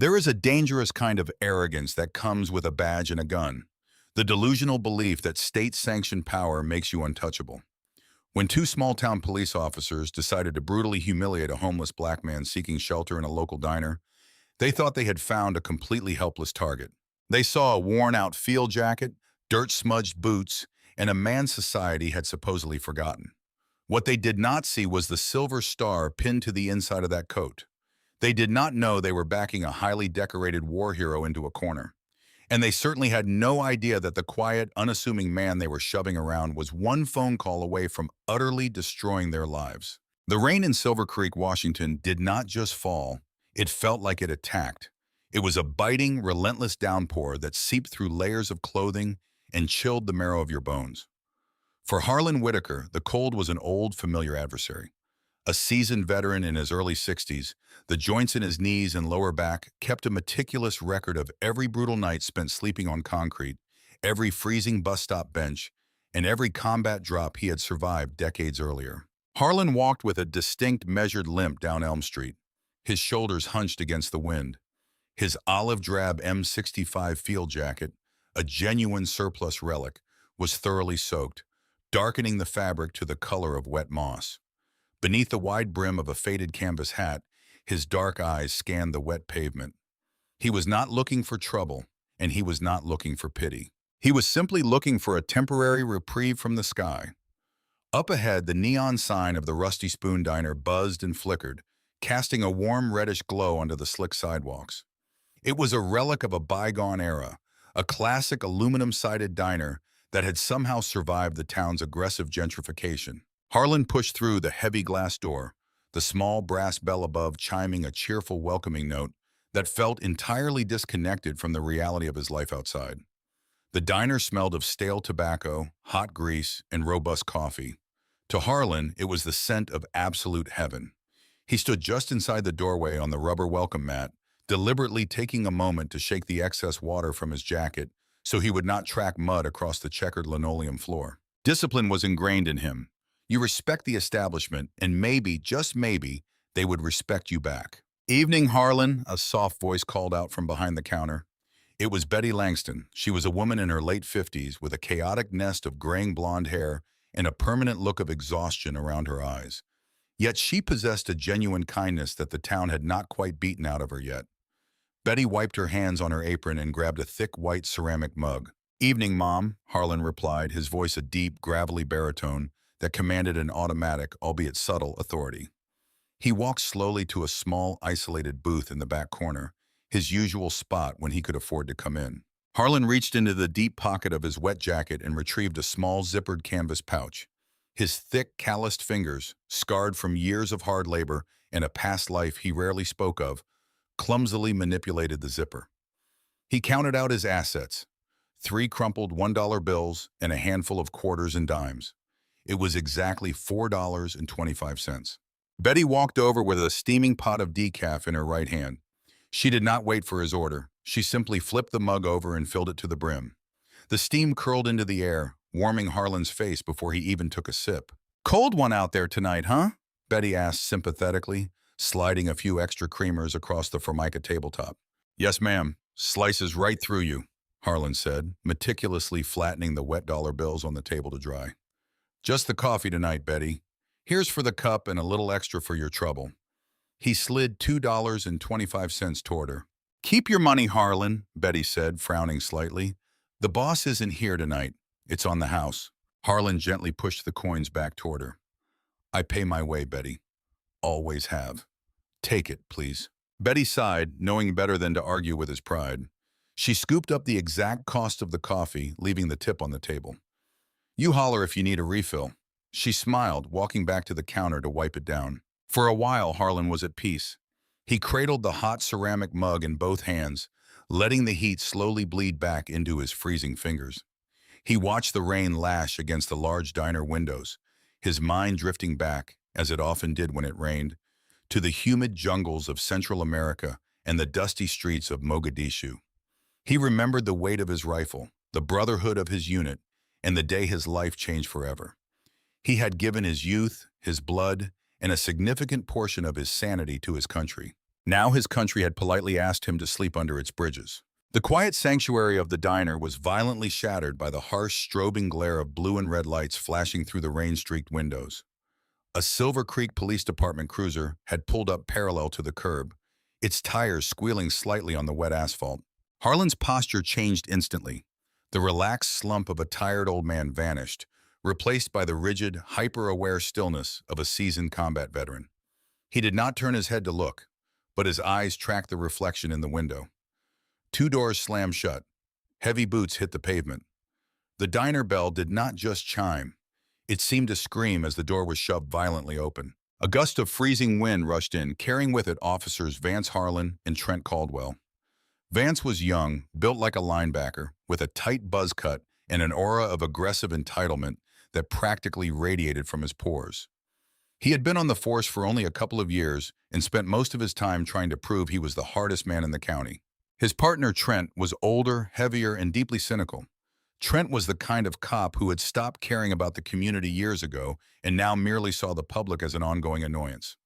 There is a dangerous kind of arrogance that comes with a badge and a gun. The delusional belief that state-sanctioned power makes you untouchable. When two small-town police officers decided to brutally humiliate a homeless black man seeking shelter in a local diner, they thought they had found a completely helpless target. They saw a worn-out field jacket, dirt-smudged boots, and a man society had supposedly forgotten. What they did not see was the silver star pinned to the inside of that coat. They did not know they were backing a highly decorated war hero into a corner. And they certainly had no idea that the quiet, unassuming man they were shoving around was one phone call away from utterly destroying their lives. The rain in Silver Creek, Washington did not just fall, it felt like it attacked. It was a biting, relentless downpour that seeped through layers of clothing and chilled the marrow of your bones. For Harlan Whitaker, the cold was an old, familiar adversary. A seasoned veteran in his early 60s, the joints in his knees and lower back kept a meticulous record of every brutal night spent sleeping on concrete, every freezing bus stop bench, and every combat drop he had survived decades earlier. Harlan walked with a distinct measured limp down Elm Street, his shoulders hunched against the wind. His olive-drab M65 field jacket, a genuine surplus relic, was thoroughly soaked, darkening the fabric to the color of wet moss. Beneath the wide brim of a faded canvas hat, his dark eyes scanned the wet pavement. He was not looking for trouble, and he was not looking for pity. He was simply looking for a temporary reprieve from the sky. Up ahead, the neon sign of the Rusty Spoon Diner buzzed and flickered, casting a warm reddish glow onto the slick sidewalks. It was a relic of a bygone era, a classic aluminum-sided diner that had somehow survived the town's aggressive gentrification. Harlan pushed through the heavy glass door, the small brass bell above chiming a cheerful welcoming note that felt entirely disconnected from the reality of his life outside. The diner smelled of stale tobacco, hot grease, and robust coffee. To Harlan, it was the scent of absolute heaven. He stood just inside the doorway on the rubber welcome mat, deliberately taking a moment to shake the excess water from his jacket so he would not track mud across the checkered linoleum floor. Discipline was ingrained in him. You respect the establishment, and maybe, just maybe, they would respect you back. "Evening, Harlan," a soft voice called out from behind the counter. It was Betty Langston. She was a woman in her late 50s with a chaotic nest of graying blonde hair and a permanent look of exhaustion around her eyes. Yet she possessed a genuine kindness that the town had not quite beaten out of her yet. Betty wiped her hands on her apron and grabbed a thick white ceramic mug. "Evening, Mom," Harlan replied, his voice a deep, gravelly baritone that commanded an automatic, albeit subtle, authority. He walked slowly to a small, isolated booth in the back corner, his usual spot when he could afford to come in. Harlan reached into the deep pocket of his wet jacket and retrieved a small, zippered canvas pouch. His thick, calloused fingers, scarred from years of hard labor and a past life he rarely spoke of, clumsily manipulated the zipper. He counted out his assets, 3 crumpled $1 bills and a handful of quarters and dimes. It was exactly $4.25. Betty walked over with a steaming pot of decaf in her right hand. She did not wait for his order. She simply flipped the mug over and filled it to the brim. The steam curled into the air, warming Harlan's face before he even took a sip. "Cold one out there tonight, huh?" Betty asked sympathetically, sliding a few extra creamers across the Formica tabletop. "Yes, ma'am. Slices right through you," Harlan said, meticulously flattening the wet dollar bills on the table to dry. "Just the coffee tonight, Betty. Here's for the cup and a little extra for your trouble." He slid $2.25 toward her. "Keep your money, Harlan," Betty said, frowning slightly. "The boss isn't here tonight. It's on the house." Harlan gently pushed the coins back toward her. "I pay my way, Betty. Always have. Take it, please." Betty sighed, knowing better than to argue with his pride. She scooped up the exact cost of the coffee, leaving the tip on the table. "You holler if you need a refill." She smiled, walking back to the counter to wipe it down. For a while, Harlan was at peace. He cradled the hot ceramic mug in both hands, letting the heat slowly bleed back into his freezing fingers. He watched the rain lash against the large diner windows, his mind drifting back, as it often did when it rained, to the humid jungles of Central America and the dusty streets of Mogadishu. He remembered the weight of his rifle, the brotherhood of his unit, and the day his life changed forever. He had given his youth, his blood, and a significant portion of his sanity to his country. Now his country had politely asked him to sleep under its bridges. The quiet sanctuary of the diner was violently shattered by the harsh, strobing glare of blue and red lights flashing through the rain-streaked windows. A Silver Creek Police Department cruiser had pulled up parallel to the curb, its tires squealing slightly on the wet asphalt. Harlan's posture changed instantly. The relaxed slump of a tired old man vanished, replaced by the rigid, hyper-aware stillness of a seasoned combat veteran. He did not turn his head to look, but his eyes tracked the reflection in the window. Two doors slammed shut. Heavy boots hit the pavement. The diner bell did not just chime. It seemed to scream as the door was shoved violently open. A gust of freezing wind rushed in, carrying with it officers Vance Harlan and Trent Caldwell. Vance was young, built like a linebacker, with a tight buzz cut and an aura of aggressive entitlement that practically radiated from his pores. He had been on the force for only a couple of years and spent most of his time trying to prove he was the hardest man in the county. His partner, Trent, was older, heavier, and deeply cynical. Trent was the kind of cop who had stopped caring about the community years ago and now merely saw the public as an ongoing annoyance.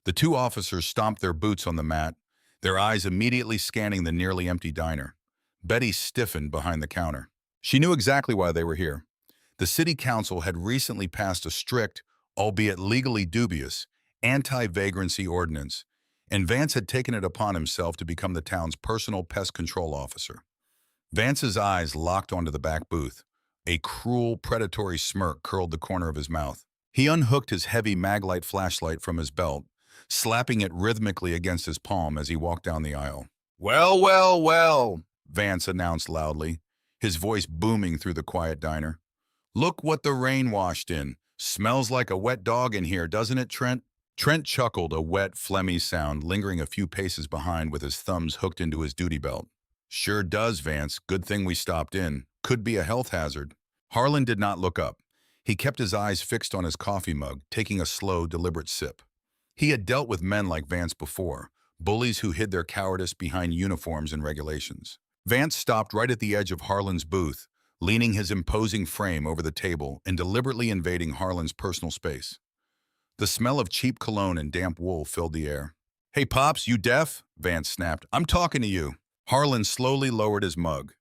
The two officers stomped their boots on the mat, their eyes immediately scanning the nearly empty diner. Betty stiffened behind the counter. She knew exactly why they were here. The city council had recently passed a strict, albeit legally dubious, anti-vagrancy ordinance, and Vance had taken it upon himself to become the town's personal pest control officer. Vance's eyes locked onto the back booth. A cruel, predatory smirk curled the corner of his mouth. He unhooked his heavy Maglite flashlight from his belt, slapping it rhythmically against his palm as he walked down the aisle. "Well, well, well," Vance announced loudly, his voice booming through the quiet diner. "Look what the rain washed in. Smells like a wet dog in here, doesn't it, Trent?" Trent chuckled, a wet, phlegmy sound, lingering a few paces behind with his thumbs hooked into his duty belt. "Sure does, Vance. Good thing we stopped in. Could be a health hazard." Harlan did not look up. He kept his eyes fixed on his coffee mug, taking a slow, deliberate sip. He had dealt with men like Vance before, bullies who hid their cowardice behind uniforms and regulations. Vance stopped right at the edge of Harlan's booth, leaning his imposing frame over the table and deliberately invading Harlan's personal space. The smell of cheap cologne and damp wool filled the air. "Hey, Pops, you deaf?" Vance snapped. "I'm talking to you." Harlan slowly lowered his mug.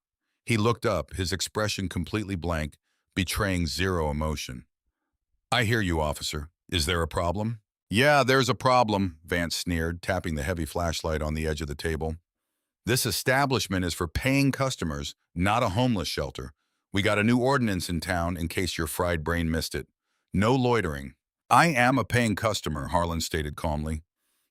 He looked up, his expression completely blank, betraying zero emotion. "I hear you, officer. Is there a problem?" "Yeah, there's a problem," Vance sneered, tapping the heavy flashlight on the edge of the table. "This establishment is for paying customers, not a homeless shelter. We got a new ordinance in town in case your fried brain missed it. No loitering." "I am a paying customer," Harlan stated calmly.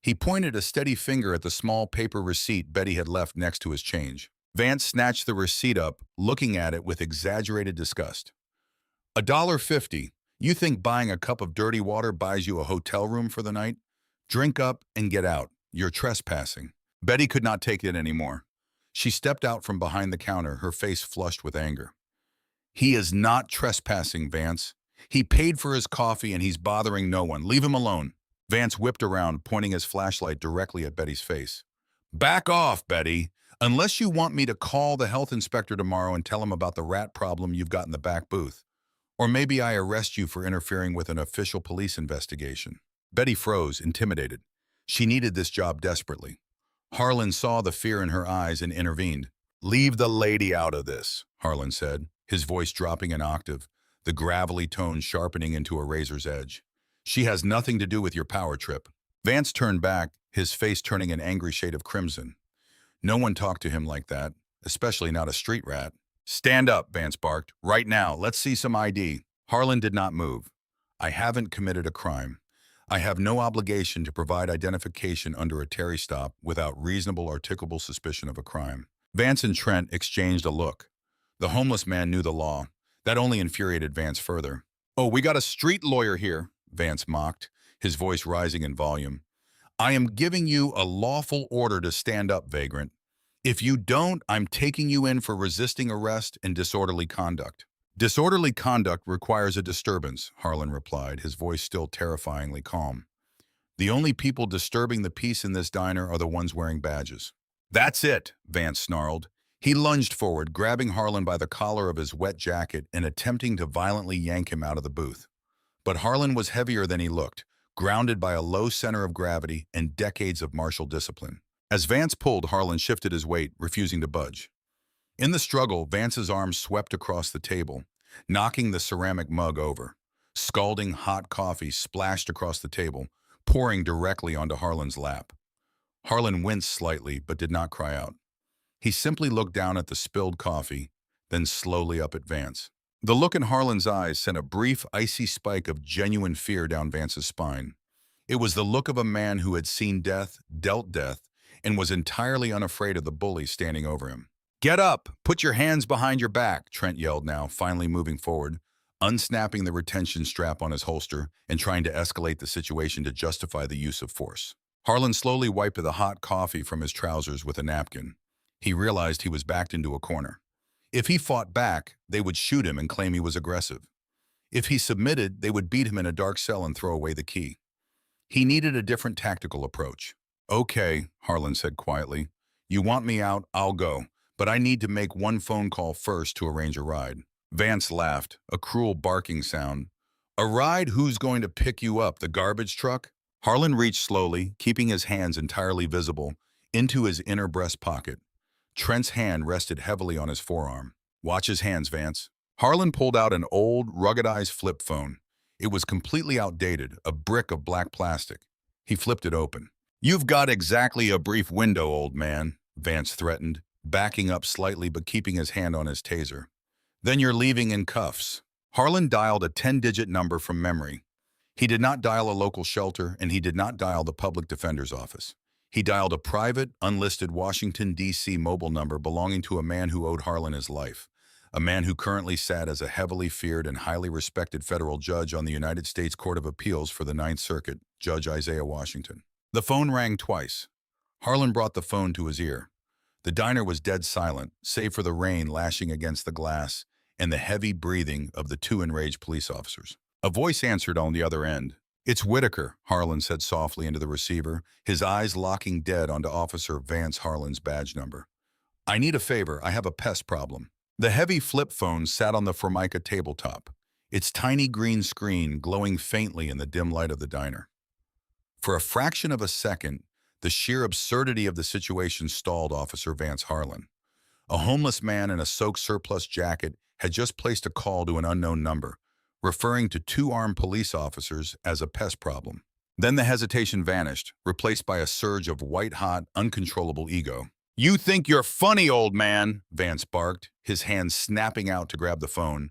He pointed a steady finger at the small paper receipt Betty had left next to his change. Vance snatched the receipt up, looking at it with exaggerated disgust. $1.50. You think buying a cup of dirty water buys you a hotel room for the night? Drink up and get out. You're trespassing." Betty could not take it anymore. She stepped out from behind the counter, her face flushed with anger. "He is not trespassing, Vance. He paid for his coffee and he's bothering no one. Leave him alone." Vance whipped around, pointing his flashlight directly at Betty's face. "Back off, Betty. Unless you want me to call the health inspector tomorrow and tell him about the rat problem you've got in the back booth. Or maybe I arrest you for interfering with an official police investigation." Betty froze, intimidated. She needed this job desperately. Harlan saw the fear in her eyes and intervened. "Leave the lady out of this," Harlan said, his voice dropping an octave, the gravelly tone sharpening into a razor's edge. "She has nothing to do with your power trip." Vance turned back, his face turning an angry shade of crimson. No one talked to him like that, especially not a street rat. "Stand up," Vance barked. "Right now, let's see some ID." Harlan did not move. "I haven't committed a crime. I have no obligation to provide identification under a Terry stop without reasonable articulable suspicion of a crime." Vance and Trent exchanged a look. The homeless man knew the law. That only infuriated Vance further. "Oh, we got a street lawyer here," Vance mocked, his voice rising in volume. "I am giving you a lawful order to stand up, vagrant. If you don't, I'm taking you in for resisting arrest and disorderly conduct." "Disorderly conduct requires a disturbance," Harlan replied, his voice still terrifyingly calm. "The only people disturbing the peace in this diner are the ones wearing badges." "That's it," Vance snarled. He lunged forward, grabbing Harlan by the collar of his wet jacket and attempting to violently yank him out of the booth. But Harlan was heavier than he looked, grounded by a low center of gravity and decades of martial discipline. As Vance pulled, Harlan shifted his weight, refusing to budge. In the struggle, Vance's arms swept across the table, knocking the ceramic mug over. Scalding hot coffee splashed across the table, pouring directly onto Harlan's lap. Harlan winced slightly, but did not cry out. He simply looked down at the spilled coffee, then slowly up at Vance. The look in Harlan's eyes sent a brief, icy spike of genuine fear down Vance's spine. It was the look of a man who had seen death, dealt death, and was entirely unafraid of the bully standing over him. "Get up! Put your hands behind your back," Trent yelled now, finally moving forward, unsnapping the retention strap on his holster and trying to escalate the situation to justify the use of force. Harlan slowly wiped the hot coffee from his trousers with a napkin. He realized he was backed into a corner. If he fought back, they would shoot him and claim he was aggressive. If he submitted, they would beat him in a dark cell and throw away the key. He needed a different tactical approach. "Okay," Harlan said quietly. "You want me out, I'll go. But I need to make one phone call first to arrange a ride." Vance laughed, a cruel barking sound. "A ride? Who's going to pick you up, the garbage truck?" Harlan reached slowly, keeping his hands entirely visible, into his inner breast pocket. Trent's hand rested heavily on his forearm. "Watch his hands, Vance." Harlan pulled out an old, ruggedized flip phone. It was completely outdated, a brick of black plastic. He flipped it open. "You've got exactly a brief window, old man," Vance threatened, backing up slightly but keeping his hand on his taser. "Then you're leaving in cuffs." Harlan dialed a 10-digit number from memory. He did not dial a local shelter, and he did not dial the public defender's office. He dialed a private, unlisted Washington, D.C. mobile number belonging to a man who owed Harlan his life, a man who currently sat as a heavily feared and highly respected federal judge on the United States Court of Appeals for the Ninth Circuit, Judge Isaiah Washington. The phone rang twice. Harlan brought the phone to his ear. The diner was dead silent, save for the rain lashing against the glass and the heavy breathing of the two enraged police officers. A voice answered on the other end. "It's Whitaker," Harlan said softly into the receiver, his eyes locking dead onto Officer Vance Harlan's badge number. "I need a favor. I have a pest problem." The heavy flip phone sat on the Formica tabletop, its tiny green screen glowing faintly in the dim light of the diner. For a fraction of a second, the sheer absurdity of the situation stalled Officer Vance Harlan. A homeless man in a soaked surplus jacket had just placed a call to an unknown number, referring to two armed police officers as a pest problem. Then the hesitation vanished, replaced by a surge of white-hot, uncontrollable ego. "You think you're funny, old man," Vance barked, his hands snapping out to grab the phone.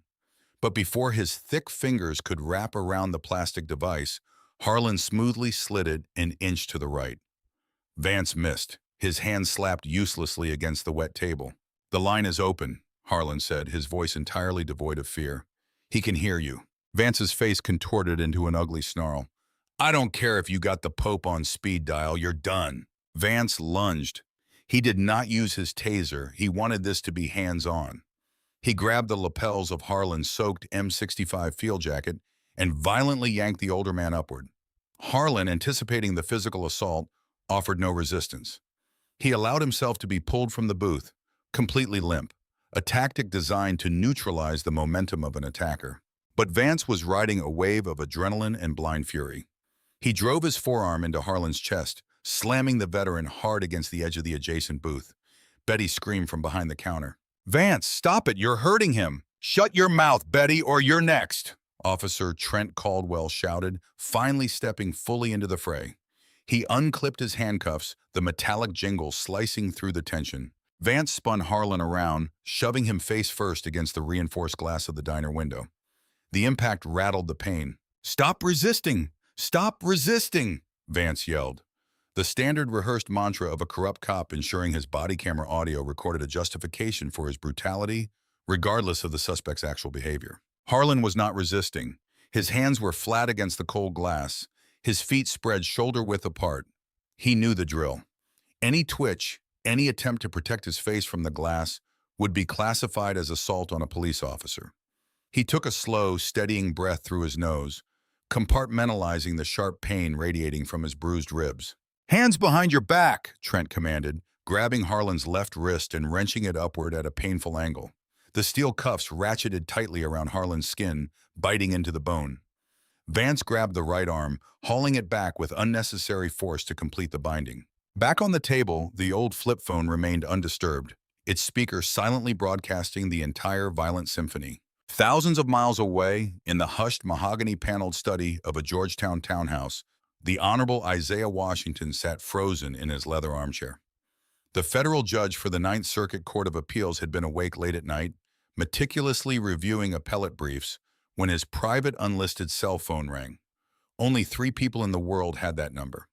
But before his thick fingers could wrap around the plastic device, Harlan smoothly slid it an inch to the right. Vance missed. His hand slapped uselessly against the wet table. "The line is open," Harlan said, his voice entirely devoid of fear. "He can hear you." Vance's face contorted into an ugly snarl. "I don't care if you got the Pope on speed dial, you're done." Vance lunged. He did not use his taser. He wanted this to be hands-on. He grabbed the lapels of Harlan's soaked M65 field jacket and violently yanked the older man upward. Harlan, anticipating the physical assault, offered no resistance. He allowed himself to be pulled from the booth, completely limp, a tactic designed to neutralize the momentum of an attacker. But Vance was riding a wave of adrenaline and blind fury. He drove his forearm into Harlan's chest, slamming the veteran hard against the edge of the adjacent booth. Betty screamed from behind the counter. "Vance, stop it, you're hurting him." "Shut your mouth, Betty, or you're next," Officer Trent Caldwell shouted, finally stepping fully into the fray. He unclipped his handcuffs, the metallic jingle slicing through the tension. Vance spun Harlan around, shoving him face first against the reinforced glass of the diner window. The impact rattled the pane. "Stop resisting! Stop resisting!" Vance yelled. The standard rehearsed mantra of a corrupt cop ensuring his body camera audio recorded a justification for his brutality, regardless of the suspect's actual behavior. Harlan was not resisting. His hands were flat against the cold glass, his feet spread shoulder-width apart. He knew the drill. Any twitch, any attempt to protect his face from the glass would be classified as assault on a police officer. He took a slow, steadying breath through his nose, compartmentalizing the sharp pain radiating from his bruised ribs. "Hands behind your back," Trent commanded, grabbing Harlan's left wrist and wrenching it upward at a painful angle. The steel cuffs ratcheted tightly around Harlan's skin, biting into the bone. Vance grabbed the right arm, hauling it back with unnecessary force to complete the binding. Back on the table, the old flip phone remained undisturbed, its speaker silently broadcasting the entire violent symphony. Thousands of miles away, in the hushed mahogany-paneled study of a Georgetown townhouse, the Honorable Isaiah Washington sat frozen in his leather armchair. The federal judge for the Ninth Circuit Court of Appeals had been awake late at night, meticulously reviewing appellate briefs, when his private unlisted cell phone rang. Only 3 people in the world had that number: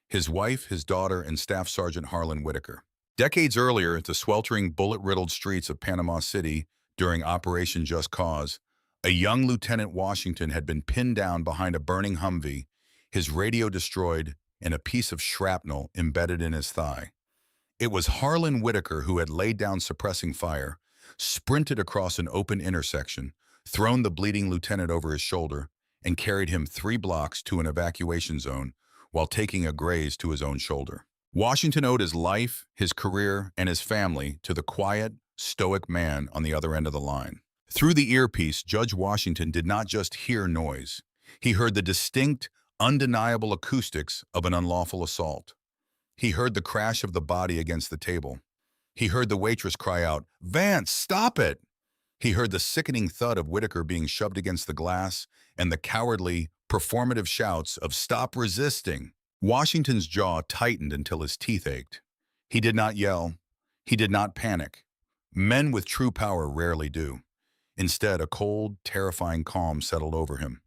his wife, his daughter, and Staff Sergeant Harlan Whitaker. Decades earlier, at the sweltering, bullet-riddled streets of Panama City during Operation Just Cause, a young Lieutenant Washington had been pinned down behind a burning Humvee, his radio destroyed, and a piece of shrapnel embedded in his thigh. It was Harlan Whitaker who had laid down suppressing fire, sprinted across an open intersection, thrown the bleeding lieutenant over his shoulder, and carried him 3 blocks to an evacuation zone while taking a graze to his own shoulder. Washington owed his life, his career, and his family to the quiet, stoic man on the other end of the line. Through the earpiece, Judge Washington did not just hear noise. He heard the distinct, undeniable acoustics of an unlawful assault. He heard the crash of the body against the table. He heard the waitress cry out, "Vance, stop it!" He heard the sickening thud of Whitaker being shoved against the glass and the cowardly, performative shouts of "Stop resisting!" Washington's jaw tightened until his teeth ached. He did not yell. He did not panic. Men with true power rarely do. Instead, a cold, terrifying calm settled over him.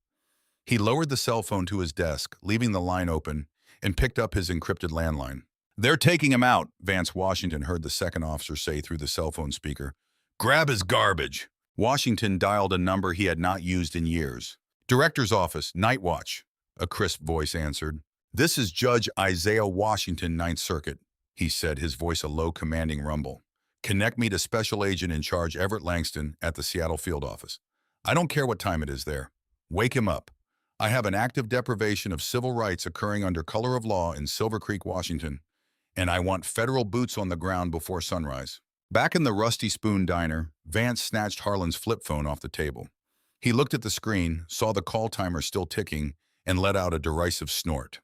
He lowered the cell phone to his desk, leaving the line open, and picked up his encrypted landline. "They're taking him out," Vance Washington heard the second officer say through the cell phone speaker. "Grab his garbage." Washington dialed a number he had not used in years. "Director's office, night watch," a crisp voice answered. "This is Judge Isaiah Washington, Ninth Circuit," he said, his voice a low, commanding rumble. "Connect me to Special Agent in Charge Everett Langston at the Seattle field office. I don't care what time it is there. Wake him up. I have an active deprivation of civil rights occurring under color of law in Silver Creek, Washington, and I want federal boots on the ground before sunrise." Back in the Rusty Spoon diner, Vance snatched Harlan's flip phone off the table. He looked at the screen, saw the call timer still ticking, and let out a derisive snort.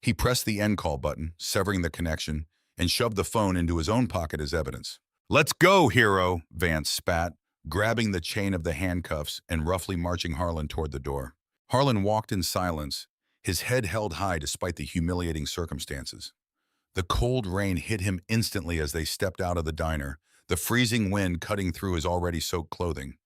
He pressed the end call button, severing the connection, and shoved the phone into his own pocket as evidence. "Let's go, hero," Vance spat, grabbing the chain of the handcuffs and roughly marching Harlan toward the door. Harlan walked in silence, his head held high despite the humiliating circumstances. The cold rain hit him instantly as they stepped out of the diner, the freezing wind cutting through his already soaked clothing.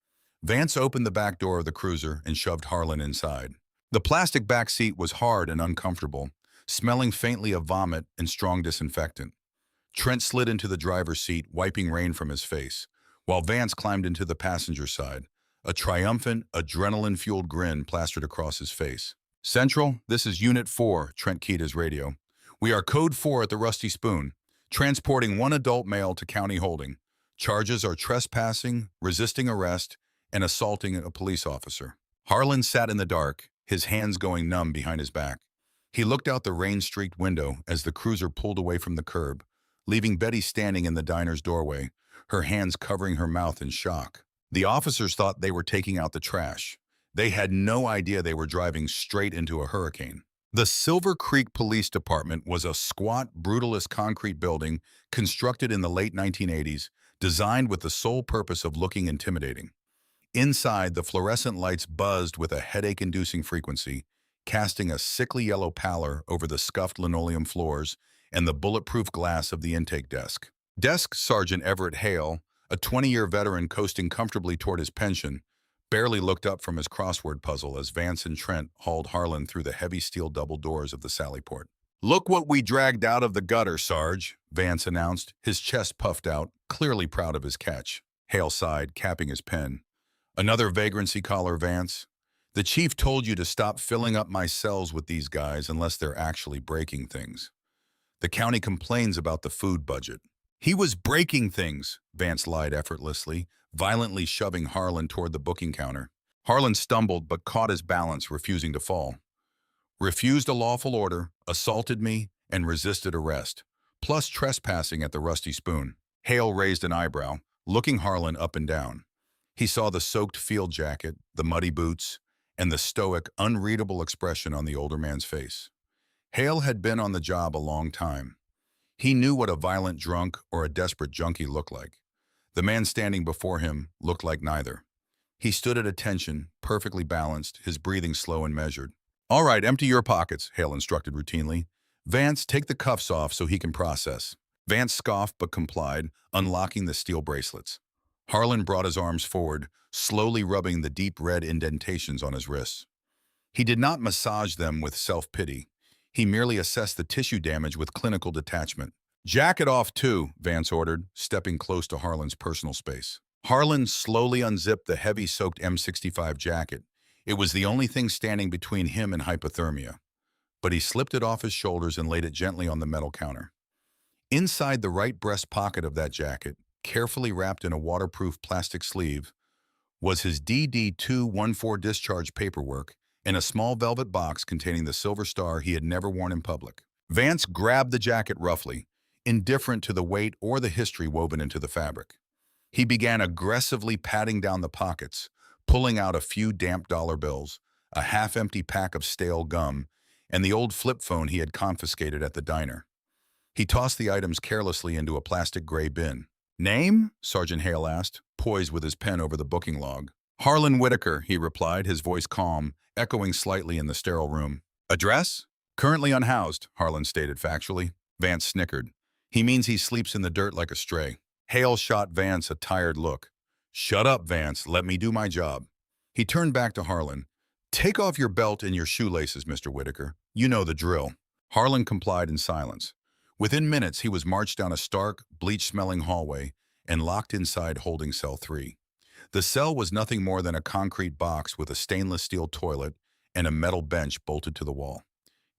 Vance opened the back door of the cruiser and shoved Harlan inside. The plastic back seat was hard and uncomfortable, smelling faintly of vomit and strong disinfectant. Trent slid into the driver's seat, wiping rain from his face, while Vance climbed into the passenger side, a triumphant, adrenaline-fueled grin plastered across his face. "Central, this is Unit 4, Trent keyed his radio. "We are Code 4 at the Rusty Spoon, transporting one adult male to county holding. Charges are trespassing, resisting arrest, and assaulting a police officer." Harlan sat in the dark, his hands going numb behind his back. He looked out the rain-streaked window as the cruiser pulled away from the curb, leaving Betty standing in the diner's doorway, her hands covering her mouth in shock. The officers thought they were taking out the trash. They had no idea they were driving straight into a hurricane. The Silver Creek Police Department was a squat, brutalist concrete building constructed in the late 1980s, designed with the sole purpose of looking intimidating. Inside, the fluorescent lights buzzed with a headache-inducing frequency, casting a sickly yellow pallor over the scuffed linoleum floors and the bulletproof glass of the intake desk. Desk Sergeant Everett Hale, a 20-year veteran coasting comfortably toward his pension, barely looked up from his crossword puzzle as Vance and Trent hauled Harlan through the heavy steel double doors of the Sallyport. "Look what we dragged out of the gutter, Sarge," Vance announced, his chest puffed out, clearly proud of his catch. Hale sighed, capping his pen. "Another vagrancy collar, Vance? The chief told you to stop filling up my cells with these guys unless they're actually breaking things. The county complains about the food budget." "He was breaking things," Vance lied effortlessly, violently shoving Harlan toward the booking counter. Harlan stumbled but caught his balance, refusing to fall. "Refused a lawful order, assaulted me, and resisted arrest, plus trespassing at the Rusty Spoon." Hale raised an eyebrow, looking Harlan up and down. He saw the soaked field jacket, the muddy boots, and the stoic, unreadable expression on the older man's face. Hale had been on the job a long time. He knew what a violent drunk or a desperate junkie looked like. The man standing before him looked like neither. He stood at attention, perfectly balanced, his breathing slow and measured. "All right, empty your pockets," Hale instructed routinely. "Vance, take the cuffs off so he can process." Vance scoffed but complied, unlocking the steel bracelets. Harlan brought his arms forward, slowly rubbing the deep red indentations on his wrists. He did not massage them with self-pity. He merely assessed the tissue damage with clinical detachment. "Jacket off too," Vance ordered, stepping close to Harlan's personal space. Harlan slowly unzipped the heavy-soaked M65 jacket. It was the only thing standing between him and hypothermia. But he slipped it off his shoulders and laid it gently on the metal counter. Inside the right breast pocket of that jacket, carefully wrapped in a waterproof plastic sleeve, was his DD-214 discharge paperwork and a small velvet box containing the silver star he had never worn in public. Vance grabbed the jacket roughly, indifferent to the weight or the history woven into the fabric. He began aggressively patting down the pockets, pulling out a few damp dollar bills, a half-empty pack of stale gum, and the old flip phone he had confiscated at the diner. He tossed the items carelessly into a plastic gray bin. "Name?" Sergeant Hale asked, poised with his pen over the booking log. "Harlan Whitaker," he replied, his voice calm, echoing slightly in the sterile room. "Address?" "Currently unhoused," Harlan stated factually. Vance snickered. "He means he sleeps in the dirt like a stray." Hale shot Vance a tired look. "Shut up, Vance. Let me do my job." He turned back to Harlan. "Take off your belt and your shoelaces, Mr. Whitaker. You know the drill." Harlan complied in silence. Within minutes, he was marched down a stark, bleach-smelling hallway and locked inside holding cell 3. The cell was nothing more than a concrete box with a stainless steel toilet and a metal bench bolted to the wall.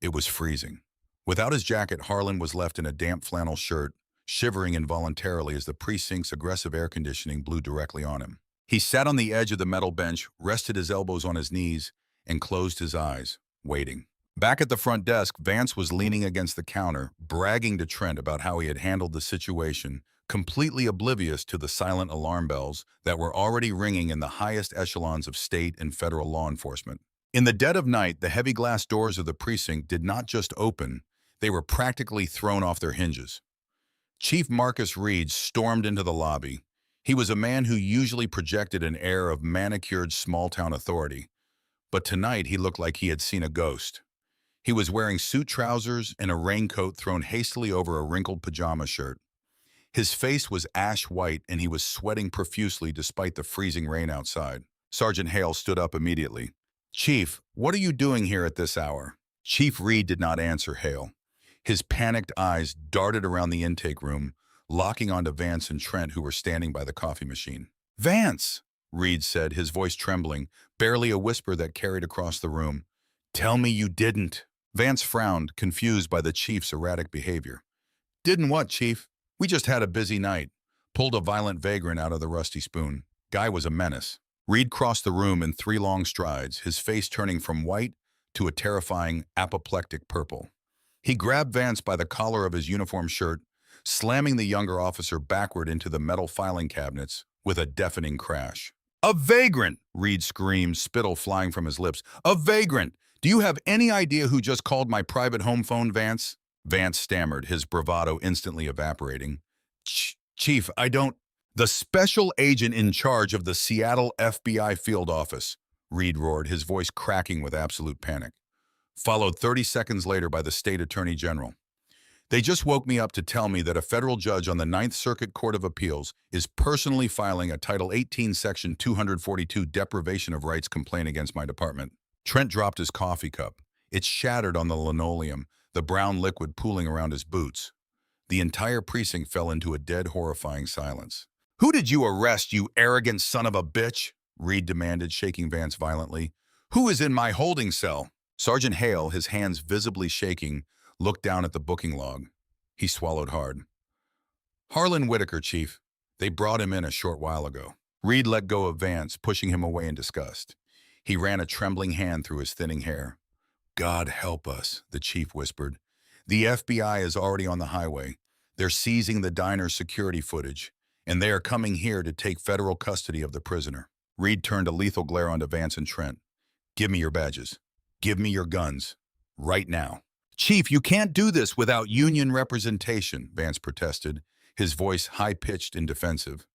It was freezing. Without his jacket, Harlan was left in a damp flannel shirt, shivering involuntarily as the precinct's aggressive air conditioning blew directly on him. He sat on the edge of the metal bench, rested his elbows on his knees, and closed his eyes, waiting. Back at the front desk, Vance was leaning against the counter, bragging to Trent about how he had handled the situation, completely oblivious to the silent alarm bells that were already ringing in the highest echelons of state and federal law enforcement. In the dead of night, the heavy glass doors of the precinct did not just open, they were practically thrown off their hinges. Chief Marcus Reed stormed into the lobby. He was a man who usually projected an air of manicured small-town authority, but tonight he looked like he had seen a ghost. He was wearing suit trousers and a raincoat thrown hastily over a wrinkled pajama shirt. His face was ash white and he was sweating profusely despite the freezing rain outside. Sergeant Hale stood up immediately. "Chief, what are you doing here at this hour?" Chief Reed did not answer Hale. His panicked eyes darted around the intake room, locking onto Vance and Trent, who were standing by the coffee machine. "Vance," Reed said, his voice trembling, barely a whisper that carried across the room. "Tell me you didn't." Vance frowned, confused by the chief's erratic behavior. "Didn't what, Chief? We just had a busy night." Pulled a violent vagrant out of the rusty spoon. Guy was a menace. Reed crossed the room in 3 long strides, his face turning from white to a terrifying apoplectic purple. He grabbed Vance by the collar of his uniform shirt, slamming the younger officer backward into the metal filing cabinets with a deafening crash. "A vagrant!" Reed screamed, spittle flying from his lips. "A vagrant! Do you have any idea who just called my private home phone, Vance?" Vance stammered, his bravado instantly evaporating. Chief, I don't—" "The special agent in charge of the Seattle FBI field office," Reed roared, his voice cracking with absolute panic. Followed 30 seconds later by the state attorney general. "They just woke me up to tell me that a federal judge on the Ninth Circuit Court of Appeals is personally filing a Title 18, Section 242 deprivation of rights complaint against my department." Trent dropped his coffee cup. It shattered on the linoleum, the brown liquid pooling around his boots. The entire precinct fell into a dead, horrifying silence. "Who did you arrest, you arrogant son of a bitch?" Reed demanded, shaking Vance violently. "Who is in my holding cell?" Sergeant Hale, his hands visibly shaking, looked down at the booking log. He swallowed hard. "Harlan Whitaker, Chief. They brought him in a short while ago." Reed let go of Vance, pushing him away in disgust. He ran a trembling hand through his thinning hair. "God help us," the chief whispered. "The FBI is already on the highway. They're seizing the diner's security footage, and they are coming here to take federal custody of the prisoner." Reed turned a lethal glare onto Vance and Trent. Give me your badges. Give me your guns. Right now. Chief, you can't do this without union representation, Vance protested, his voice high-pitched and defensive.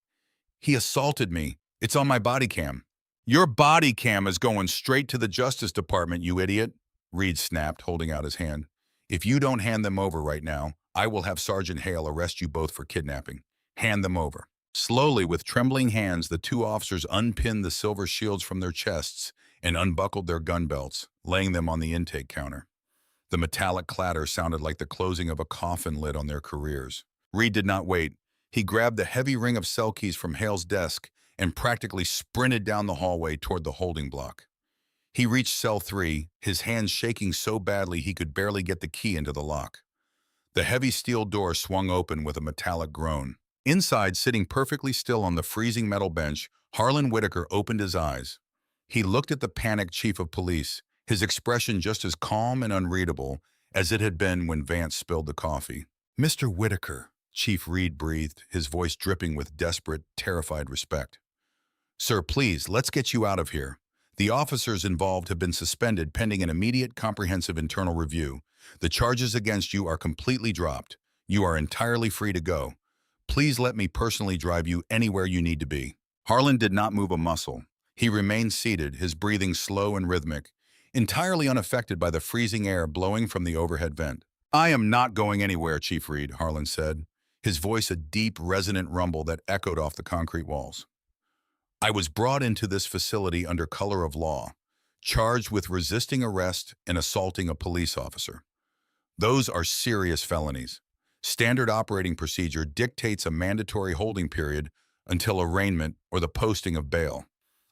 He assaulted me. It's on my body cam. Your body cam is going straight to the Justice Department, you idiot, Reed snapped, holding out his hand. If you don't hand them over right now, I will have Sergeant Hale arrest you both for kidnapping. Hand them over. Slowly, with trembling hands, the two officers unpinned the silver shields from their chests and unbuckled their gun belts, laying them on the intake counter. The metallic clatter sounded like the closing of a coffin lid on their careers. Reed did not wait. He grabbed the heavy ring of cell keys from Hale's desk and practically sprinted down the hallway toward the holding block. He reached cell 3, his hands shaking so badly he could barely get the key into the lock. The heavy steel door swung open with a metallic groan. Inside, sitting perfectly still on the freezing metal bench, Harlan Whitaker opened his eyes. He looked at the panicked chief of police, his expression just as calm and unreadable as it had been when Vance spilled the coffee. "Mr. Whitaker," Chief Reed breathed, his voice dripping with desperate, terrified respect. "Sir, please, let's get you out of here. The officers involved have been suspended pending an immediate comprehensive internal review. The charges against you are completely dropped. You are entirely free to go. Please let me personally drive you anywhere you need to be." Harlan did not move a muscle. He remained seated, his breathing slow and rhythmic, entirely unaffected by the freezing air blowing from the overhead vent. "I am not going anywhere, Chief Reed," Harlan said, his voice a deep, resonant rumble that echoed off the concrete walls. "I was brought into this facility under color of law, charged with resisting arrest and assaulting a police officer. Those are serious felonies. Standard operating procedure dictates a mandatory holding period until arraignment or the posting of bail.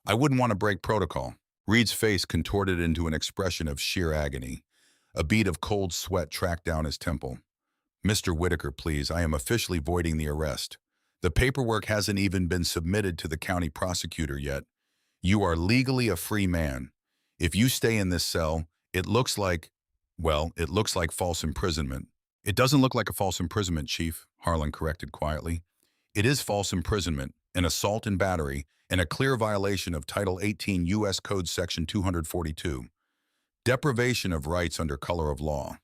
I wouldn't want to break protocol." Reed's face contorted into an expression of sheer agony. A bead of cold sweat tracked down his temple. "Mr. Whitaker, please, I am officially voiding the arrest. The paperwork hasn't even been submitted to the county prosecutor yet. You are legally a free man. If you stay in this cell, it looks like false imprisonment." "It doesn't look like a false imprisonment, Chief," Harlan corrected quietly. "It is false imprisonment, an assault and battery, and a clear violation of Title 18 U.S. Code Section 242. Deprivation of rights under color of law.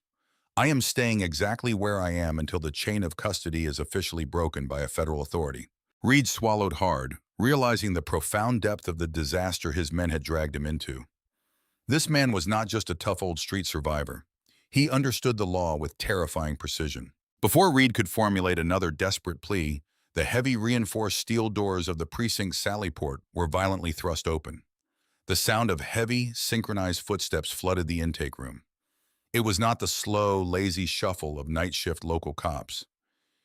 I am staying exactly where I am until the chain of custody is officially broken by a federal authority." Reed swallowed hard, realizing the profound depth of the disaster his men had dragged him into. This man was not just a tough old street survivor. He understood the law with terrifying precision. Before Reed could formulate another desperate plea, the heavy reinforced steel doors of the precinct's sally port were violently thrust open. The sound of heavy, synchronized footsteps flooded the intake room. It was not the slow, lazy shuffle of night shift local cops.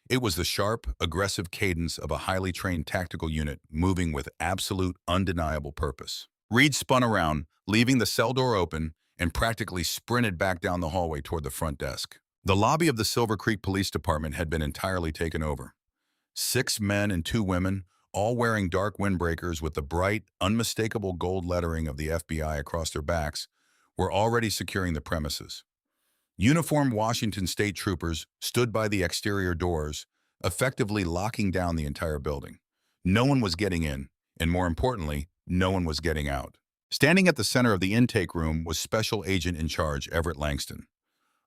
It was the sharp, aggressive cadence of a highly trained tactical unit moving with absolute, undeniable purpose. Reed spun around, leaving the cell door open, and practically sprinted back down the hallway toward the front desk. The lobby of the Silver Creek Police Department had been entirely taken over. 6 men and 2 women, all wearing dark windbreakers with the bright, unmistakable gold lettering of the FBI across their backs, were already securing the premises. Uniformed Washington state troopers stood by the exterior doors, effectively locking down the entire building. No one was getting in, and more importantly, no one was getting out. Standing at the center of the intake room was Special Agent in Charge Everett Langston.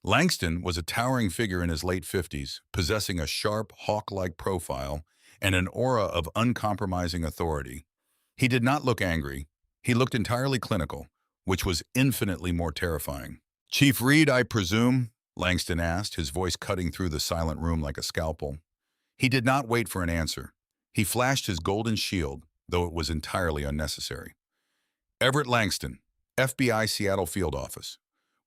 Langston was a towering figure in his late 50s, possessing a sharp, hawk-like profile and an aura of uncompromising authority. He did not look angry. He looked entirely clinical, which was infinitely more terrifying. "Chief Reed, I presume?" Langston asked, his voice cutting through the silent room like a scalpel. He did not wait for an answer. He flashed his golden shield, though it was entirely unnecessary. "Everett Langston, FBI Seattle Field Office.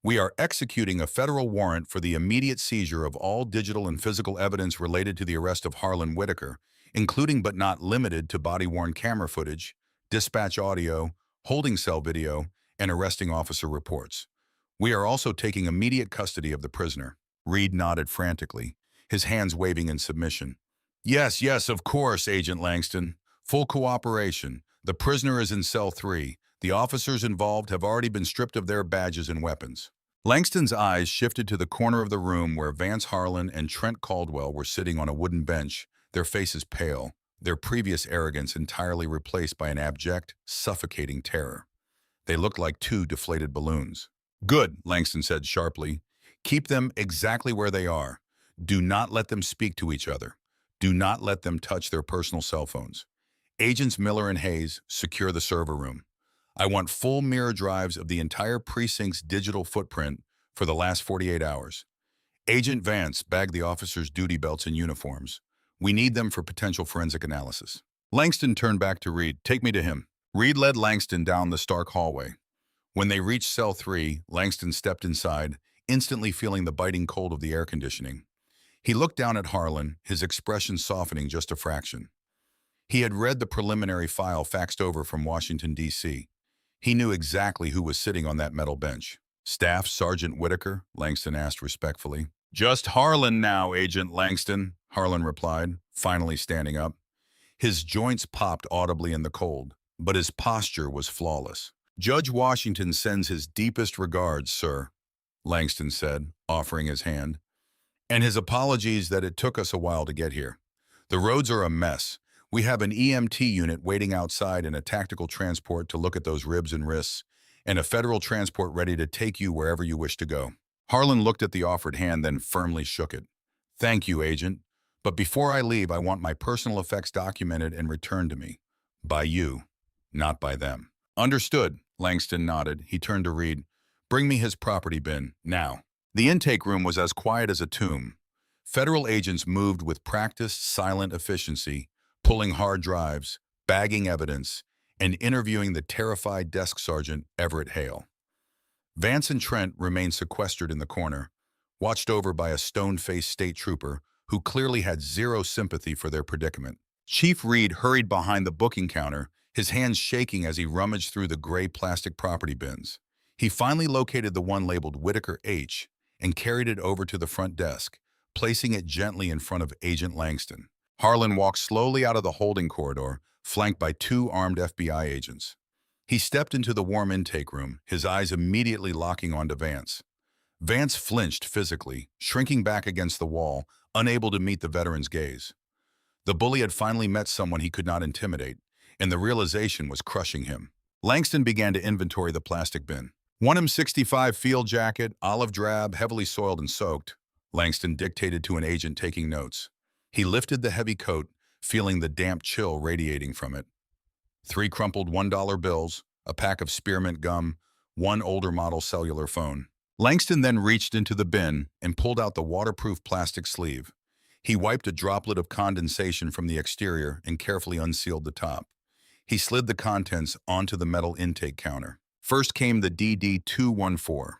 We are executing a federal warrant for the immediate seizure of all digital and physical evidence related to the arrest of Harlan Whitaker, including but not limited to body-worn camera footage, dispatch audio, holding cell video, and arresting officer reports. We are also taking immediate custody of the prisoner." Reed nodded frantically, his hands waving in submission. Yes, of course, Agent Langston. Full cooperation. The prisoner is in cell 3. The officers involved have already been stripped of their badges and weapons." Langston's eyes shifted to the corner of the room where Vance Harlan and Trent Caldwell were sitting on a wooden bench, their faces pale, their previous arrogance entirely replaced by an abject, suffocating terror. They looked like two deflated balloons. Good, Langston said sharply. Keep them exactly where they are. Do not let them speak to each other. Do not let them touch their personal cell phones. Agents Miller and Hayes, secure the server room. I want full mirror drives of the entire precinct's digital footprint for the last 48 hours. Agent Vance, bag the officers' duty belts and uniforms. We need them for potential forensic analysis. Langston turned back to Reed. Take me to him. Reed led Langston down the stark hallway. When they reached cell 3, Langston stepped inside, instantly feeling the biting cold of the air conditioning. He looked down at Harlan, his expression softening just a fraction. He had read the preliminary file faxed over from Washington, D.C. He knew exactly who was sitting on that metal bench. Staff Sergeant Whitaker, Langston asked respectfully. Just Harlan now, Agent Langston, Harlan replied, finally standing up. His joints popped audibly in the cold, but his posture was flawless. Judge Washington sends his deepest regards, sir, Langston said, offering his hand. And his apologies that it took us a while to get here. The roads are a mess. We have an EMT unit waiting outside in a tactical transport to look at those ribs and wrists, and a federal transport ready to take you wherever you wish to go. Harlan looked at the offered hand, then firmly shook it. Thank you, Agent. But before I leave, I want my personal effects documented and returned to me. By you, not by them. Understood, Langston nodded. He turned to Reed. Bring me his property bin, now. The intake room was as quiet as a tomb. Federal agents moved with practiced, silent efficiency, pulling hard drives, bagging evidence, and interviewing the terrified desk sergeant, Everett Hale. Vance and Trent remained sequestered in the corner, watched over by a stone-faced state trooper who clearly had zero sympathy for their predicament. Chief Reed hurried behind the booking counter, his hands shaking as he rummaged through the gray plastic property bins. He finally located the one labeled Whitaker H and carried it over to the front desk, placing it gently in front of Agent Langston. Harlan walked slowly out of the holding corridor, flanked by two armed FBI agents. He stepped into the warm intake room, his eyes immediately locking onto Vance. Vance flinched physically, shrinking back against the wall, unable to meet the veteran's gaze. The bully had finally met someone he could not intimidate, and the realization was crushing him. Langston began to inventory the plastic bin. 1M65 field jacket, olive drab, heavily soiled and soaked, Langston dictated to an agent taking notes. He lifted the heavy coat, feeling the damp chill radiating from it. 3 crumpled $1 bills, a pack of spearmint gum, 1 older model cellular phone. Langston then reached into the bin and pulled out the waterproof plastic sleeve. He wiped a droplet of condensation from the exterior and carefully unsealed the top. He slid the contents onto the metal intake counter. First came the DD-214.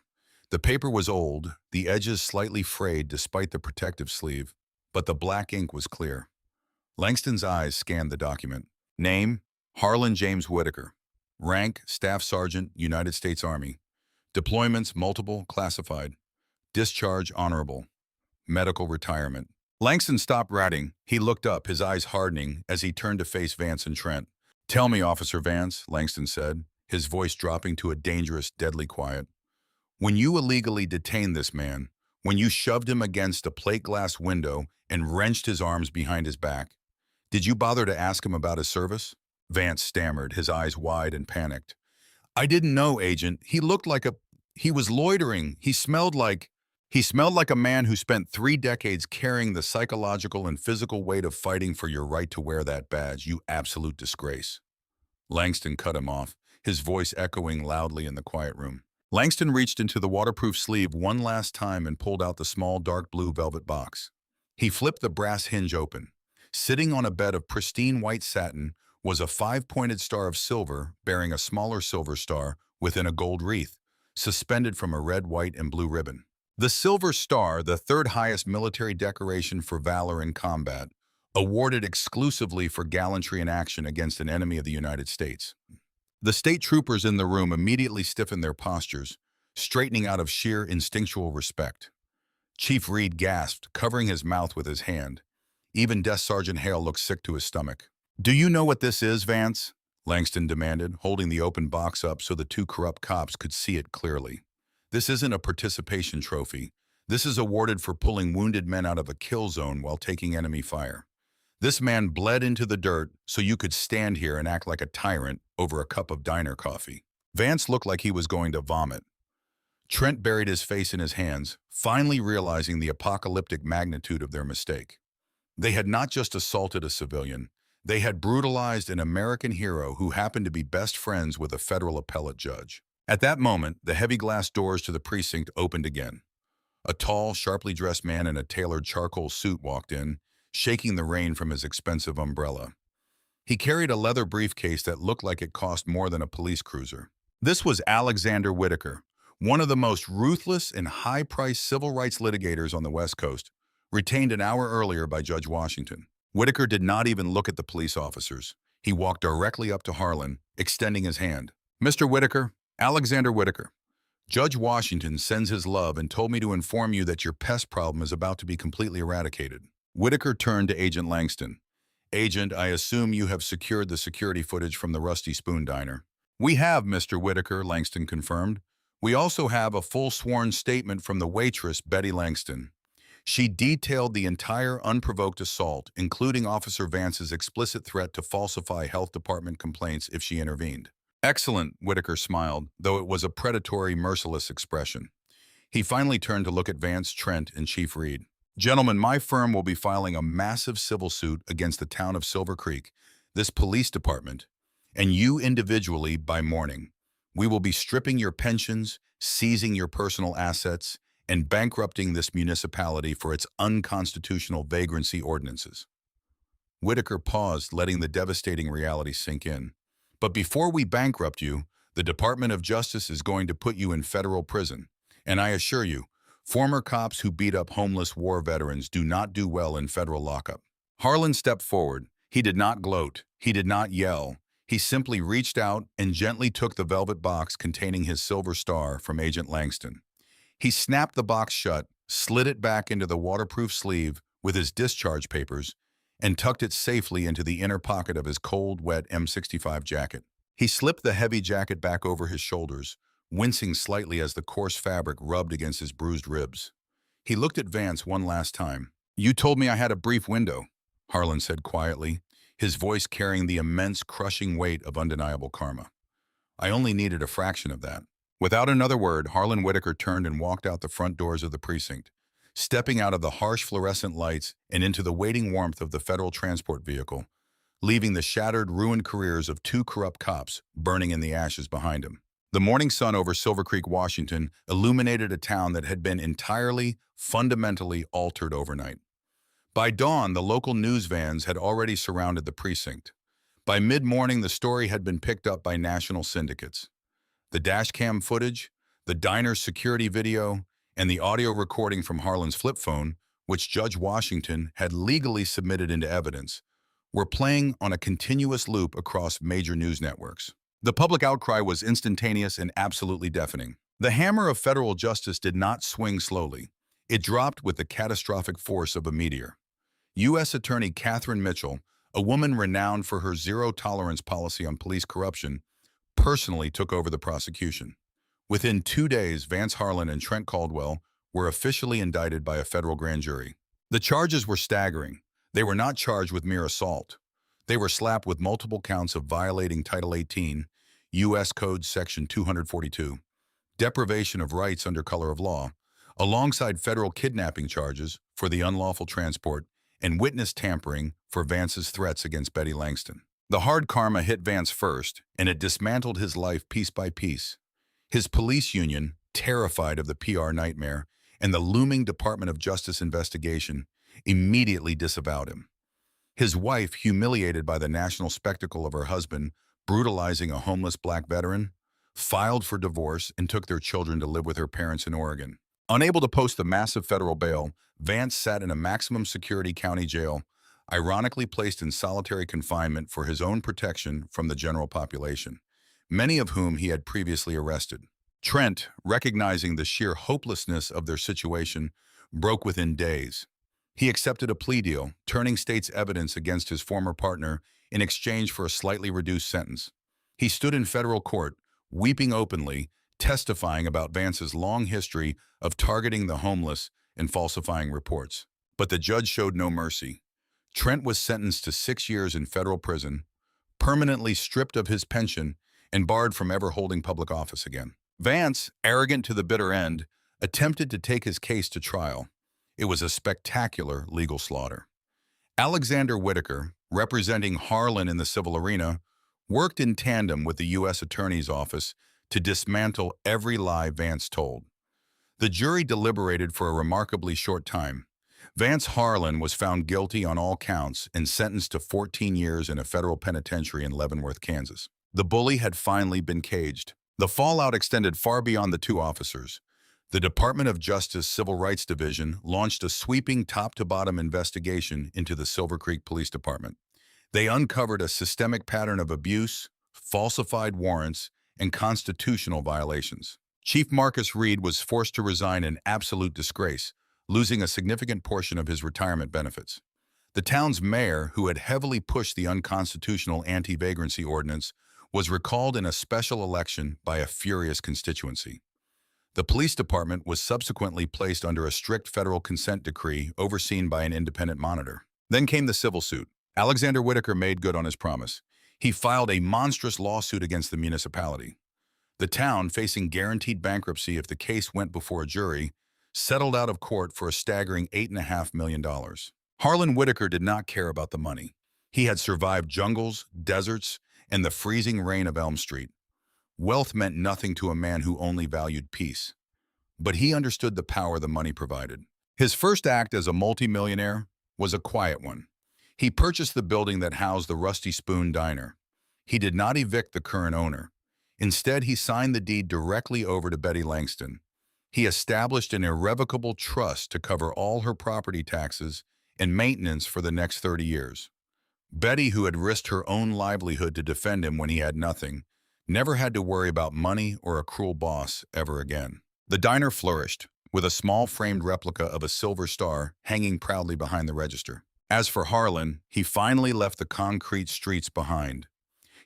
The paper was old, the edges slightly frayed despite the protective sleeve, but the black ink was clear. Langston's eyes scanned the document. Name, Harlan James Whitaker. Rank, Staff Sergeant, United States Army. Deployments, multiple, classified. Discharge, honorable. Medical retirement. Langston stopped writing. He looked up, his eyes hardening, as he turned to face Vance and Trent. Tell me, Officer Vance, Langston said, his voice dropping to a dangerous, deadly quiet. When you illegally detained this man, when you shoved him against a plate glass window and wrenched his arms behind his back, did you bother to ask him about his service? Vance stammered, his eyes wide and panicked. I didn't know, Agent. He was loitering. He smelled like a man who spent 3 decades carrying the psychological and physical weight of fighting for your right to wear that badge, you absolute disgrace. Langston cut him off, his voice echoing loudly in the quiet room. Langston reached into the waterproof sleeve one last time and pulled out the small dark blue velvet box. He flipped the brass hinge open. Sitting on a bed of pristine white satin was a 5-pointed star of silver bearing a smaller silver star within a gold wreath, suspended from a red, white, and blue ribbon. The Silver Star, the 3rd highest military decoration for valor in combat, awarded exclusively for gallantry in action against an enemy of the United States. The state troopers in the room immediately stiffened their postures, straightening out of sheer instinctual respect. Chief Reed gasped, covering his mouth with his hand. Even Desk Sergeant Hale looked sick to his stomach. Do you know what this is, Vance? Langston demanded, holding the open box up so the 2 corrupt cops could see it clearly. This isn't a participation trophy. This is awarded for pulling wounded men out of a kill zone while taking enemy fire. This man bled into the dirt so you could stand here and act like a tyrant over a cup of diner coffee. Vance looked like he was going to vomit. Trent buried his face in his hands, finally realizing the apocalyptic magnitude of their mistake. They had not just assaulted a civilian, they had brutalized an American hero who happened to be best friends with a federal appellate judge. At that moment, the heavy glass doors to the precinct opened again. A tall, sharply dressed man in a tailored charcoal suit walked in, shaking the rain from his expensive umbrella. He carried a leather briefcase that looked like it cost more than a police cruiser. This was Alexander Whitaker, one of the most ruthless and high-priced civil rights litigators on the West Coast, retained an hour earlier by Judge Washington. Whitaker did not even look at the police officers. He walked directly up to Harlan, extending his hand. "Mr. Whitaker, Alexander Whitaker, Judge Washington sends his love and told me to inform you that your pest problem is about to be completely eradicated." Whitaker turned to Agent Langston. "Agent, I assume you have secured the security footage from the Rusty Spoon Diner." "We have, Mr. Whitaker," Langston confirmed. "We also have a full sworn statement from the waitress, Betty Langston. She detailed the entire unprovoked assault, including Officer Vance's explicit threat to falsify health department complaints if she intervened." "Excellent," Whitaker smiled, though it was a predatory, merciless expression. He finally turned to look at Vance, Trent, and Chief Reed. "Gentlemen, my firm will be filing a massive civil suit against the town of Silver Creek, this police department, and you individually by morning. We will be stripping your pensions, seizing your personal assets, and bankrupting this municipality for its unconstitutional vagrancy ordinances." Whitaker paused, letting the devastating reality sink in. "But before we bankrupt you, the Department of Justice is going to put you in federal prison. And I assure you, former cops who beat up homeless war veterans do not do well in federal lockup." Harlan stepped forward. He did not gloat. He did not yell. He simply reached out and gently took the velvet box containing his silver star from Agent Langston. He snapped the box shut, slid it back into the waterproof sleeve with his discharge papers, and tucked it safely into the inner pocket of his cold, wet M65 jacket. He slipped the heavy jacket back over his shoulders, wincing slightly as the coarse fabric rubbed against his bruised ribs. He looked at Vance one last time. "You told me I had a brief window," Harlan said quietly, his voice carrying the immense, crushing weight of undeniable karma. "I only needed a fraction of that." Without another word, Harlan Whitaker turned and walked out the front doors of the precinct, stepping out of the harsh fluorescent lights and into the waiting warmth of the federal transport vehicle, leaving the shattered, ruined careers of two corrupt cops burning in the ashes behind him. The morning sun over Silver Creek, Washington, illuminated a town that had been entirely, fundamentally altered overnight. By dawn, the local news vans had already surrounded the precinct. By mid-morning, the story had been picked up by national syndicates. The dashcam footage, the diner's security video, and the audio recording from Harlan's flip phone, which Judge Washington had legally submitted into evidence, were playing on a continuous loop across major news networks. The public outcry was instantaneous and absolutely deafening. The hammer of federal justice did not swing slowly. It dropped with the catastrophic force of a meteor. U.S. Attorney Catherine Mitchell, a woman renowned for her zero-tolerance policy on police corruption, personally took over the prosecution. Within 2 days, Vance Harlan and Trent Caldwell were officially indicted by a federal grand jury. The charges were staggering. They were not charged with mere assault. They were slapped with multiple counts of violating Title 18, U.S. Code Section 242, deprivation of rights under color of law, alongside federal kidnapping charges for the unlawful transport and witness tampering for Vance's threats against Betty Langston. The hard karma hit Vance first, and it dismantled his life piece by piece. His police union, terrified of the PR nightmare and the looming Department of Justice investigation, immediately disavowed him. His wife, humiliated by the national spectacle of her husband brutalizing a homeless black veteran, filed for divorce and took their children to live with her parents in Oregon. Unable to post the massive federal bail, Vance sat in a maximum security county jail, ironically placed in solitary confinement for his own protection from the general population, many of whom he had previously arrested. Trent, recognizing the sheer hopelessness of their situation, broke within days. He accepted a plea deal, turning state's evidence against his former partner in exchange for a slightly reduced sentence. He stood in federal court, weeping openly, testifying about Vance's long history of targeting the homeless and falsifying reports. But the judge showed no mercy. Trent was sentenced to 6 years in federal prison, permanently stripped of his pension, and barred from ever holding public office again. Vance, arrogant to the bitter end, attempted to take his case to trial. It was a spectacular legal slaughter. Alexander Whitaker, representing Harlan in the civil arena, worked in tandem with the U.S. Attorney's Office to dismantle every lie Vance told. The jury deliberated for a remarkably short time. Vance Harlan was found guilty on all counts and sentenced to 14 years in a federal penitentiary in Leavenworth, Kansas. The bully had finally been caged. The fallout extended far beyond the two officers. The Department of Justice Civil Rights Division launched a sweeping top-to-bottom investigation into the Silver Creek Police Department. They uncovered a systemic pattern of abuse, falsified warrants, and constitutional violations. Chief Marcus Reed was forced to resign in absolute disgrace, losing a significant portion of his retirement benefits. The town's mayor, who had heavily pushed the unconstitutional anti-vagrancy ordinance, was recalled in a special election by a furious constituency. The police department was subsequently placed under a strict federal consent decree overseen by an independent monitor. Then came the civil suit. Alexander Whitaker made good on his promise. He filed a monstrous lawsuit against the municipality. The town, facing guaranteed bankruptcy if the case went before a jury, settled out of court for a staggering $8.5 million. Harlan Whitaker did not care about the money. He had survived jungles, deserts, and the freezing rain of Elm Street. Wealth meant nothing to a man who only valued peace. But he understood the power the money provided. His first act as a multimillionaire was a quiet one. He purchased the building that housed the Rusty Spoon Diner. He did not evict the current owner. Instead, he signed the deed directly over to Betty Langston. He established an irrevocable trust to cover all her property taxes and maintenance for the next 30 years. Betty, who had risked her own livelihood to defend him when he had nothing, never had to worry about money or a cruel boss ever again. The diner flourished, with a small framed replica of a silver star hanging proudly behind the register. As for Harlan, he finally left the concrete streets behind.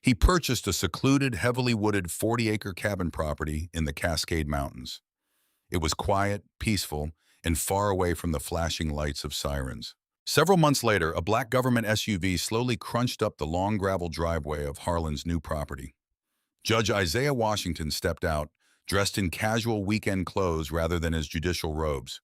He purchased a secluded, heavily wooded 40-acre cabin property in the Cascade Mountains. It was quiet, peaceful, and far away from the flashing lights of sirens. Several months later, a black government SUV slowly crunched up the long gravel driveway of Harlan's new property. Judge Isaiah Washington stepped out, dressed in casual weekend clothes rather than his judicial robes.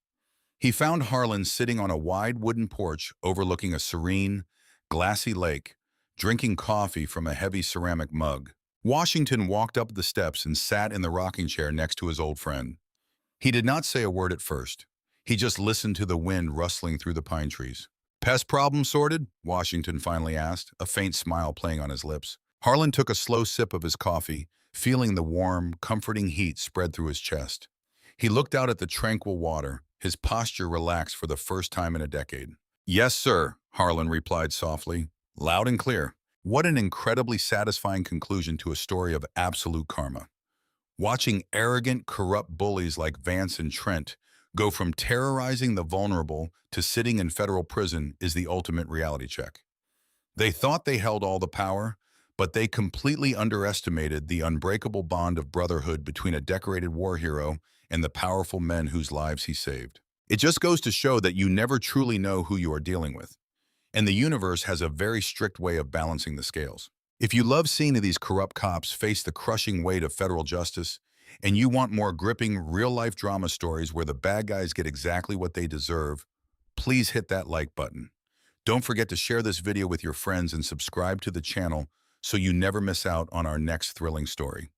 He found Harlan sitting on a wide wooden porch overlooking a serene, glassy lake, drinking coffee from a heavy ceramic mug. Washington walked up the steps and sat in the rocking chair next to his old friend. He did not say a word at first. He just listened to the wind rustling through the pine trees. "Pest problem sorted?" Washington finally asked, a faint smile playing on his lips. Harlan took a slow sip of his coffee, feeling the warm, comforting heat spread through his chest. He looked out at the tranquil water, his posture relaxed for the first time in a decade. "Yes, sir," Harlan replied softly, loud and clear. What an incredibly satisfying conclusion to a story of absolute karma. Watching arrogant, corrupt bullies like Vance and Trent go from terrorizing the vulnerable to sitting in federal prison is the ultimate reality check. They thought they held all the power, but they completely underestimated the unbreakable bond of brotherhood between a decorated war hero and the powerful men whose lives he saved. It just goes to show that you never truly know who you are dealing with. And the universe has a very strict way of balancing the scales. If you love seeing these corrupt cops face the crushing weight of federal justice, and you want more gripping, real-life drama stories where the bad guys get exactly what they deserve, please hit that like button. Don't forget to share this video with your friends and subscribe to the channel so you never miss out on our next thrilling story.